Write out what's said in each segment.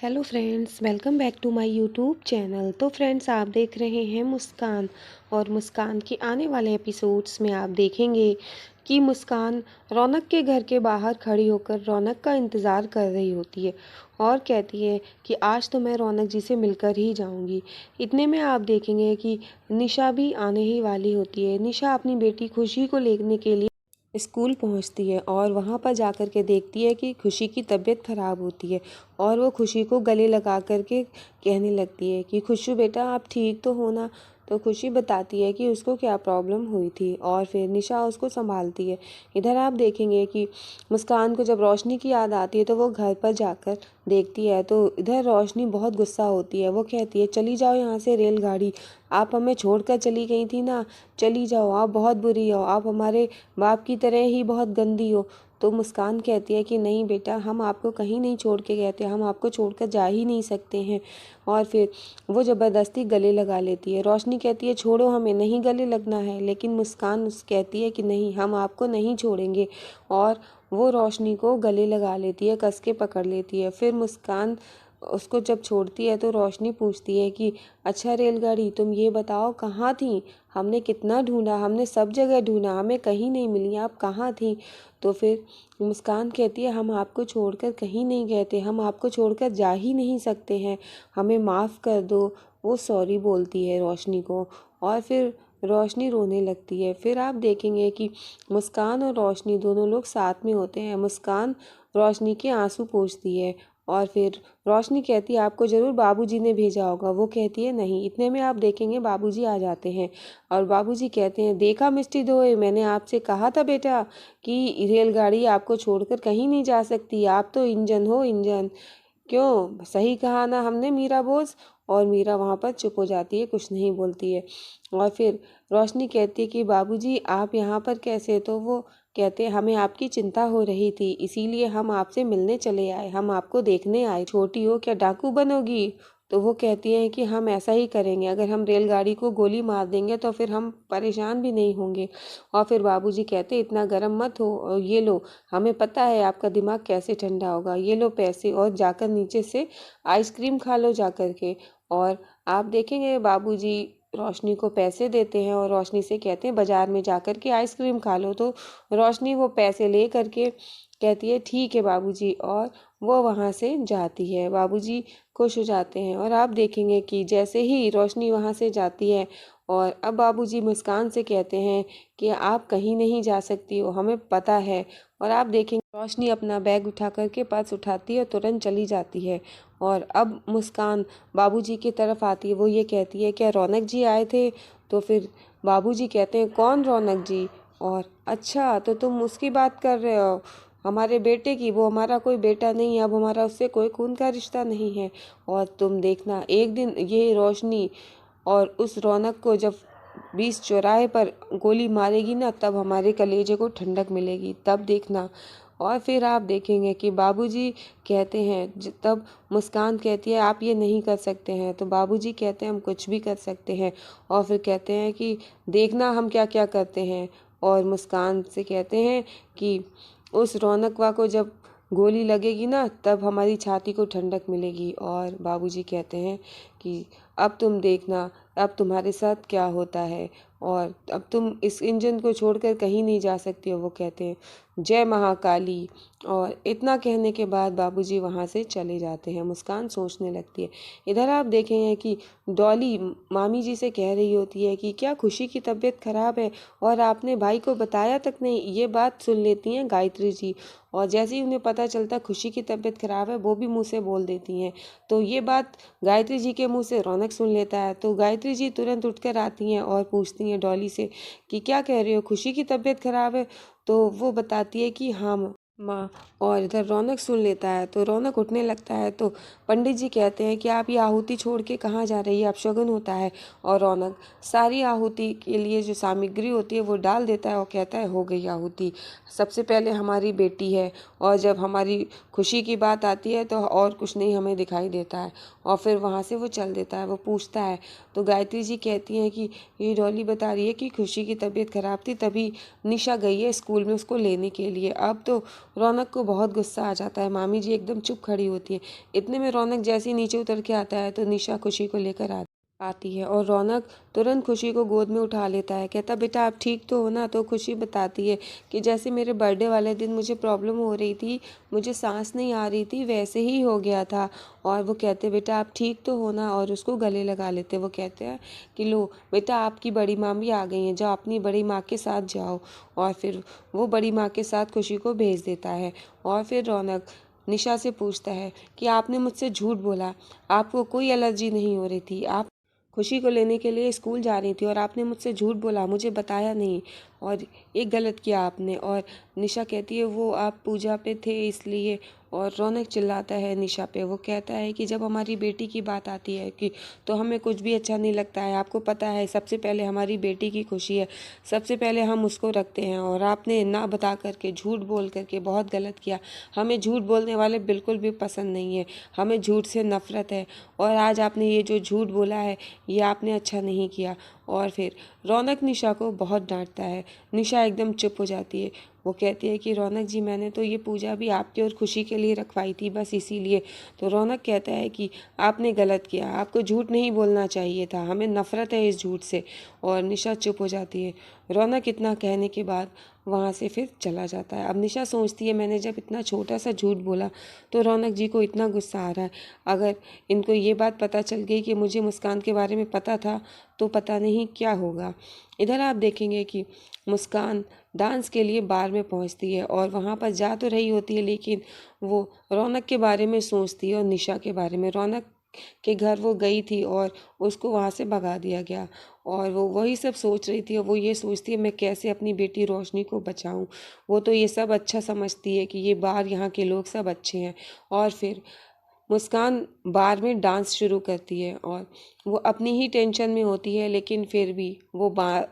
Hello friends, welcome back to my YouTube channel. तो friends, आप देख रहे हैं मुस्कान। और मुस्कान के आने वाले एपिसोड्स में आप देखेंगे कि मुस्कान रौनक के घर के बाहर खड़ी होकर रौनक का इंतज़ार कर रही होती है और कहती है कि आज तो मैं रौनक जी से मिलकर ही जाऊंगी। इतने में आप देखेंगे कि निशा भी आने ही वाली होती है। निशा अपनी बेटी खुशी को लेने के लिए स्कूल पहुंचती है और वहां पर जाकर के देखती है कि खुशी की तबीयत ख़राब होती है और वो खुशी को गले लगा कर के कहने लगती है कि खुशू बेटा, आप ठीक तो हो ना। तो खुशी बताती है कि उसको क्या प्रॉब्लम हुई थी और फिर निशा उसको संभालती है। इधर आप देखेंगे कि मुस्कान को जब रोशनी की याद आती है तो वो घर पर जाकर देखती है तो इधर रोशनी बहुत गुस्सा होती है। वो कहती है, चली जाओ यहाँ से रेलगाड़ी, आप हमें छोड़कर चली गई थी ना, चली जाओ, आप बहुत बुरी हो, आप हमारे बाप की तरह ही बहुत गंदी हो। तो मुस्कान कहती है कि नहीं बेटा, हम आपको कहीं नहीं छोड़ के गए थे, हम आपको छोड़कर जा ही नहीं सकते हैं। और फिर वो ज़बरदस्ती गले लगा लेती है। रोशनी कहती है, छोड़ो, हमें नहीं गले लगना है, लेकिन मुस्कान कहती है कि नहीं, हम आपको नहीं छोड़ेंगे। और वो रोशनी को गले लगा लेती है, कस के पकड़ लेती है। फिर मुस्कान उसको जब छोड़ती है तो रोशनी पूछती है कि अच्छा रेलगाड़ी, तुम ये बताओ कहाँ थी? हमने कितना ढूंढा, हमने सब जगह ढूंढा, हमें कहीं नहीं मिली, आप कहाँ थी? तो फिर मुस्कान कहती है, हम आपको छोड़कर कहीं नहीं गए थे, हम आपको छोड़कर जा ही नहीं सकते हैं, हमें माफ़ कर दो। वो सॉरी बोलती है रोशनी को और फिर रोशनी रोने लगती है। फिर आप देखेंगे कि मुस्कान और रोशनी दोनों लोग साथ में होते हैं। मुस्कान रोशनी के आंसू पोंछती है और फिर रोशनी कहती है, आपको ज़रूर बाबूजी ने भेजा होगा। वो कहती है नहीं। इतने में आप देखेंगे बाबूजी आ जाते हैं और बाबूजी कहते हैं, देखा मिस्टी दोए, मैंने आपसे कहा था बेटा कि रेलगाड़ी आपको छोड़कर कहीं नहीं जा सकती, आप तो इंजन हो, इंजन। क्यों, सही कहा ना हमने मीरा बोस? और मीरा वहाँ पर चुप हो जाती है, कुछ नहीं बोलती है। और फिर रोशनी कहती है कि बाबूजी आप यहाँ पर कैसे? तो वो कहते हैं, हमें आपकी चिंता हो रही थी, इसीलिए हम आपसे मिलने चले आए, हम आपको देखने आए। छोटी हो क्या डाकू बनोगी? तो वो कहती हैं कि हम ऐसा ही करेंगे, अगर हम रेलगाड़ी को गोली मार देंगे तो फिर हम परेशान भी नहीं होंगे। और फिर बाबूजी कहते, इतना गर्म मत हो, और ये लो, हमें पता है आपका दिमाग कैसे ठंडा होगा, ये लो पैसे, और जाकर नीचे से आइसक्रीम खा लो जाकर के। और आप देखेंगे बाबूजी रोशनी को पैसे देते हैं और रोशनी से कहते हैं, बाज़ार में जाकर के आइसक्रीम खा लो। तो रोशनी वो पैसे ले करके कहती है, ठीक है बाबूजी, और वो वहाँ से जाती है। बाबूजी खुश हो जाते हैं और आप देखेंगे कि जैसे ही रोशनी वहाँ से जाती है और अब बाबूजी मुस्कान से कहते हैं कि आप कहीं नहीं जा सकती हो, हमें पता है। और आप देखेंगे रोशनी अपना बैग उठा करके पर्स उठाती है और तुरंत चली जाती है। और अब मुस्कान बाबूजी की तरफ आती है। वो ये कहती है, क्या रौनक जी आए थे? तो फिर बाबूजी कहते हैं, कौन रौनक जी? और अच्छा, तो तुम उसकी बात कर रहे हो, हमारे बेटे की? वो हमारा कोई बेटा नहीं है, अब हमारा उससे कोई खून का रिश्ता नहीं है। और तुम देखना, एक दिन ये रोशनी और उस रौनक को जब बीच चौराहे पर गोली मारेगी ना, तब हमारे कलेजे को ठंडक मिलेगी, तब देखना। और फिर आप देखेंगे कि बाबूजी कहते हैं, तब मुस्कान कहती है, आप ये नहीं कर सकते हैं। तो बाबूजी कहते हैं, हम कुछ भी कर सकते हैं। और फिर कहते हैं कि देखना हम क्या क्या करते हैं। और मुस्कान से कहते हैं कि उस रौनकवा को जब गोली लगेगी ना, तब हमारी छाती को ठंडक मिलेगी। और बाबूजी कहते हैं कि अब तुम देखना, अब तुम्हारे साथ क्या होता है, और अब तुम इस इंजन को छोड़कर कहीं नहीं जा सकती हो। वो कहते हैं, जय महाकाली। और इतना कहने के बाद बाबूजी वहाँ से चले जाते हैं। मुस्कान सोचने लगती है। इधर आप देखेंगे कि डॉली मामी जी से कह रही होती है कि क्या खुशी की तबीयत खराब है और आपने भाई को बताया तक नहीं? ये बात सुन लेती हैं गायत्री जी, और जैसे ही उन्हें पता चलता खुशी की तबीयत खराब है, वो भी मुँह से बोल देती हैं। तो ये बात गायत्री जी के मुँह से रौनक सुन लेता है। तो गायत्री जी तुरंत उठकर आती हैं और पूछती हैं डॉली से कि क्या कह रहे हो, खुशी की तबीयत खराब है? तो वो बताती है कि हाँ माँ। और इधर रौनक सुन लेता है तो रौनक उठने लगता है। तो पंडित जी कहते हैं कि आप ये आहुति छोड़ के कहाँ जा रही है, आप शगुन होता है। और रौनक सारी आहुति के लिए जो सामग्री होती है वो डाल देता है और कहता है, हो गई आहुति, सबसे पहले हमारी बेटी है, और जब हमारी खुशी की बात आती है तो और कुछ नहीं हमें दिखाई देता है, और फिर वहाँ से वो चल देता है। वो पूछता है तो गायत्री जी कहती हैं कि ये डॉली बता रही है कि खुशी की तबीयत खराब थी, तभी निशा गई है स्कूल में उसको लेने के लिए। अब तो रौनक को बहुत गुस्सा आ जाता है, मामी जी एकदम चुप खड़ी होती है। इतने में रौनक जैसे ही नीचे उतर के आता है तो निशा खुशी को लेकर आती है, और रौनक तुरंत खुशी को गोद में उठा लेता है। कहता बेटा आप ठीक तो हो ना? तो खुशी बताती है कि जैसे मेरे बर्थडे वाले दिन मुझे प्रॉब्लम हो रही थी, मुझे सांस नहीं आ रही थी, वैसे ही हो गया था। और वो कहते बेटा आप ठीक तो हो ना? और उसको गले लगा लेते। वो कहते हैं कि लो बेटा आपकी बड़ी माँ भी आ गई हैं, जाओ अपनी बड़ी माँ के साथ जाओ। और फिर वो बड़ी माँ के साथ खुशी को भेज देता है। और फिर रौनक निशा से पूछता है कि आपने मुझसे झूठ बोला, आपको कोई एलर्जी नहीं हो रही थी, आप खुशी को लेने के लिए स्कूल जा रही थी और आपने मुझसे झूठ बोला, मुझे बताया नहीं, और एक गलत किया आपने। और निशा कहती है वो आप पूजा पे थे इसलिए। और रौनक चिल्लाता है निशा पे। वो कहता है कि जब हमारी बेटी की बात आती है कि तो हमें कुछ भी अच्छा नहीं लगता है। आपको पता है सबसे पहले हमारी बेटी की खुशी है, सबसे पहले हम उसको रखते हैं, और आपने ना बता करके झूठ बोल करके बहुत गलत किया। हमें झूठ बोलने वाले बिल्कुल भी पसंद नहीं है, हमें झूठ से नफरत है, और आज आपने ये जो झूठ बोला है ये आपने अच्छा नहीं किया। और फिर रौनक निशा को बहुत डांटता है। निशा एकदम चुप हो जाती है। वो कहती है कि रौनक जी मैंने तो ये पूजा भी आपके और खुशी के लिए रखवाई थी, बस इसीलिए। तो रौनक कहता है कि आपने गलत किया, आपको झूठ नहीं बोलना चाहिए था, हमें नफरत है इस झूठ से। और निशा चुप हो जाती है। रौनक इतना कहने के बाद वहाँ से फिर चला जाता है। अब निशा सोचती है मैंने जब इतना छोटा सा झूठ बोला तो रौनक जी को इतना गुस्सा आ रहा है, अगर इनको ये बात पता चल गई कि मुझे मुस्कान के बारे में पता था तो पता नहीं क्या होगा। इधर आप देखेंगे कि मुस्कान डांस के लिए बार में पहुंचती है, और वहां पर जा तो रही होती है लेकिन वो रौनक के बारे में सोचती है और निशा के बारे में। रौनक के घर वो गई थी और उसको वहाँ से भगा दिया गया, और वो वही सब सोच रही थी, और वो ये सोचती है मैं कैसे अपनी बेटी रोशनी को बचाऊं। वो तो ये सब अच्छा समझती है कि ये बार यहाँ के लोग सब अच्छे हैं। और फिर मुस्कान बार में डांस शुरू करती है, और वो अपनी ही टेंशन में होती है लेकिन फिर भी वो बार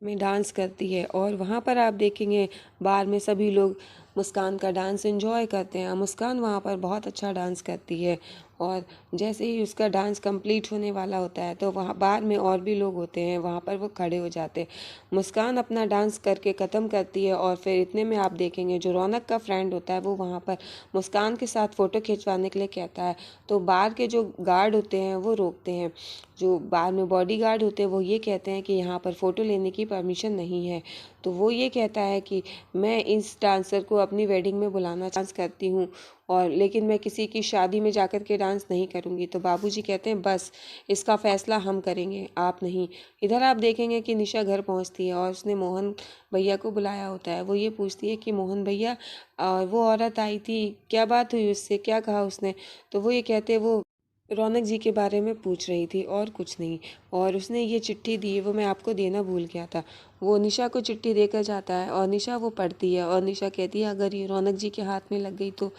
में डांस करती है। और वहाँ पर आप देखेंगे बार में सभी लोग मुस्कान का डांस एंजॉय करते हैं। मुस्कान वहाँ पर बहुत अच्छा डांस करती है, और जैसे ही उसका डांस कंप्लीट होने वाला होता है तो वहाँ बार में और भी लोग होते हैं, वहाँ पर वो खड़े हो जाते हैं। मुस्कान अपना डांस करके ख़त्म करती है, और फिर इतने में आप देखेंगे जो रौनक का फ्रेंड होता है वो वहाँ पर मुस्कान के साथ फ़ोटो खिंचवाने के लिए कहता है। तो बार के जो गार्ड होते हैं वो रोकते हैं, जो बार में बॉडी गार्ड होते हैं वो ये कहते हैं कि यहाँ पर फ़ोटो लेने की परमिशन नहीं है। तो वो ये कहता है कि मैं इस डांसर को अपनी वेडिंग में बुलाना डांस करती हूँ, और लेकिन मैं किसी की शादी में जाकर के डांस नहीं करूँगी। तो बाबूजी कहते हैं बस इसका फ़ैसला हम करेंगे, आप नहीं। इधर आप देखेंगे कि निशा घर पहुँचती है और उसने मोहन भैया को बुलाया होता है। वो ये पूछती है कि मोहन भैया वो औरत आई थी, क्या बात हुई उससे, क्या कहा उसने? तो वो ये कहते हैं वो रौनक जी के बारे में पूछ रही थी और कुछ नहीं, और उसने ये चिट्ठी दी है वो मैं आपको देना भूल गया था। वो निशा को चिट्ठी देकर जाता है और निशा वो पढ़ती है, और निशा कहती है अगर ये रौनक जी के हाथ में लग गई तो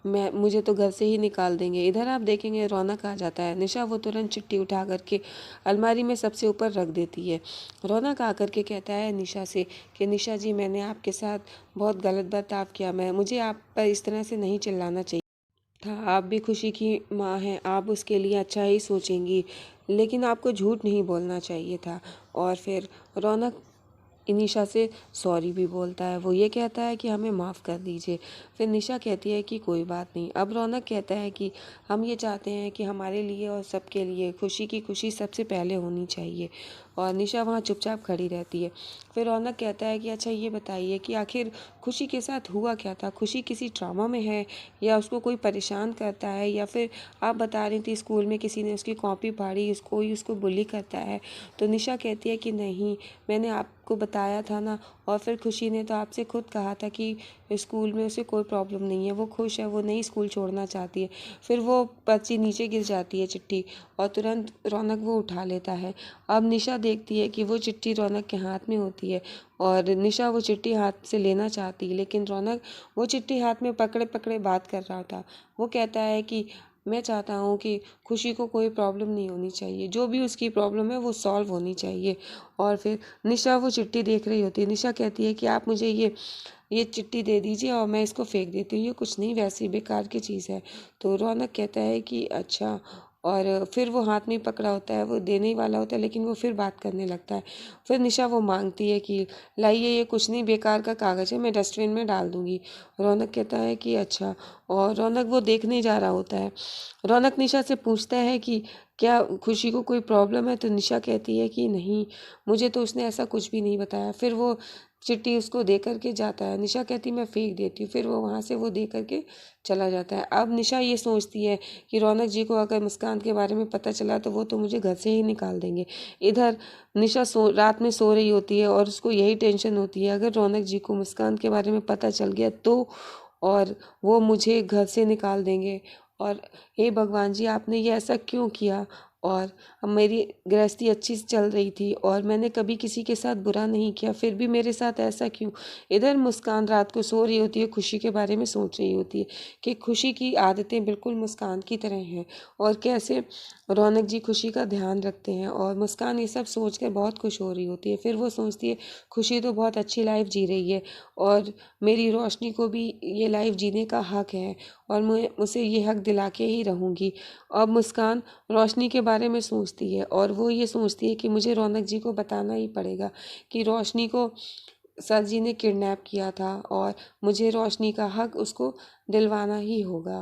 मुझे तो घर से ही निकाल देंगे। इधर आप देखेंगे रौनक आ जाता है। निशा वो तुरंत चिट्ठी उठा करके अलमारी में सबसे ऊपर रख देती है। रौनक आकर के कहता है निशा से कि निशा जी मैंने आपके साथ बहुत गलत बर्ताव किया, मुझे आप पर इस तरह से नहीं चिल्लाना चाहिए था। आप भी खुशी की माँ हैं, आप उसके लिए अच्छा ही सोचेंगी, लेकिन आपको झूठ नहीं बोलना चाहिए था। और फिर रौनक निशा से सॉरी भी बोलता है। वो ये कहता है कि हमें माफ़ कर दीजिए। फिर निशा कहती है कि कोई बात नहीं। अब रौनक कहता है कि हम ये चाहते हैं कि हमारे लिए और सबके लिए खुशी की खुशी सबसे पहले होनी चाहिए। और निशा वहाँ चुपचाप खड़ी रहती है। फिर रौनक कहता है कि अच्छा ये बताइए कि आखिर खुशी के साथ हुआ क्या था? खुशी किसी ट्रॉमा में है, या उसको कोई परेशान करता है, या फिर आप बता रही थी स्कूल में किसी ने उसकी कॉपी फाड़ी, उसको बुली करता है। तो निशा कहती है कि नहीं, मैंने आपको बताया था ना, और फिर खुशी ने तो आपसे खुद कहा था कि स्कूल में उसे कोई प्रॉब्लम नहीं है, वो खुश है, वो नहीं स्कूल छोड़ना चाहती है। फिर वो पर्ची नीचे गिर जाती है चिट्ठी, और तुरंत रौनक वो उठा लेता है। अब निशा देखती है कि वो चिट्ठी रौनक के हाथ में होती है, और निशा वो चिट्ठी हाथ से लेना चाहती है, लेकिन रौनक वो चिट्ठी हाथ में पकड़े पकड़े बात कर रहा था। वो कहता है कि मैं चाहता हूँ कि खुशी को कोई प्रॉब्लम नहीं होनी चाहिए, जो भी उसकी प्रॉब्लम है वो सॉल्व होनी चाहिए। और फिर निशा वो चिट्ठी देख रही होती है। निशा कहती है कि आप मुझे ये चिट्ठी दे दीजिए और मैं इसको फेंक देती हूँ, ये कुछ नहीं, वैसे ही बेकार की चीज़ है। तो रौनक कहता है कि अच्छा। और फिर वो हाथ में पकड़ा होता है, वो देने ही वाला होता है, लेकिन वो फिर बात करने लगता है। फिर निशा वो मांगती है कि लाइए, ये कुछ नहीं, बेकार का कागज़ है, मैं डस्टबिन में डाल दूंगी। रौनक कहता है कि अच्छा। और रौनक वो देखने जा रहा होता है। रौनक निशा से पूछता है कि क्या खुशी को कोई प्रॉब्लम है, तो निशा कहती है कि नहीं, मुझे तो उसने ऐसा कुछ भी नहीं बताया। फिर वो चिट्ठी उसको दे करके जाता है। निशा कहती मैं फेंक देती हूँ। फिर वो वहाँ से वो दे करके चला जाता है। अब निशा ये सोचती है कि रौनक जी को अगर मुस्कान के बारे में पता चला तो वो तो मुझे घर से ही निकाल देंगे। इधर निशा रात में सो रही होती है और उसको यही टेंशन होती है, अगर रौनक जी को मुस्कान के बारे में पता चल गया तो, और वो मुझे घर से निकाल देंगे। और हे भगवान जी, आपने ये ऐसा क्यों किया। और अब मेरी गृहस्थी अच्छी से चल रही थी और मैंने कभी किसी के साथ बुरा नहीं किया, फिर भी मेरे साथ ऐसा क्यों। इधर मुस्कान रात को सो रही होती है, खुशी के बारे में सोच रही होती है कि खुशी की आदतें बिल्कुल मुस्कान की तरह हैं और कैसे रौनक जी खुशी का ध्यान रखते हैं। और मुस्कान ये सब सोच कर बहुत खुश हो रही होती है। फिर वो सोचती है खुशी तो बहुत अच्छी लाइफ जी रही है और मेरी रोशनी को भी ये लाइफ जीने का हक है और मैं उसे ये हक दिला के ही रहूँगी। अब मुस्कान रोशनी के बारे में सोचती है और वो ये सोचती है कि मुझे रौनक जी को बताना ही पड़ेगा कि रोशनी को सर जी ने किडनैप किया था और मुझे रोशनी का हक उसको दिलवाना ही होगा।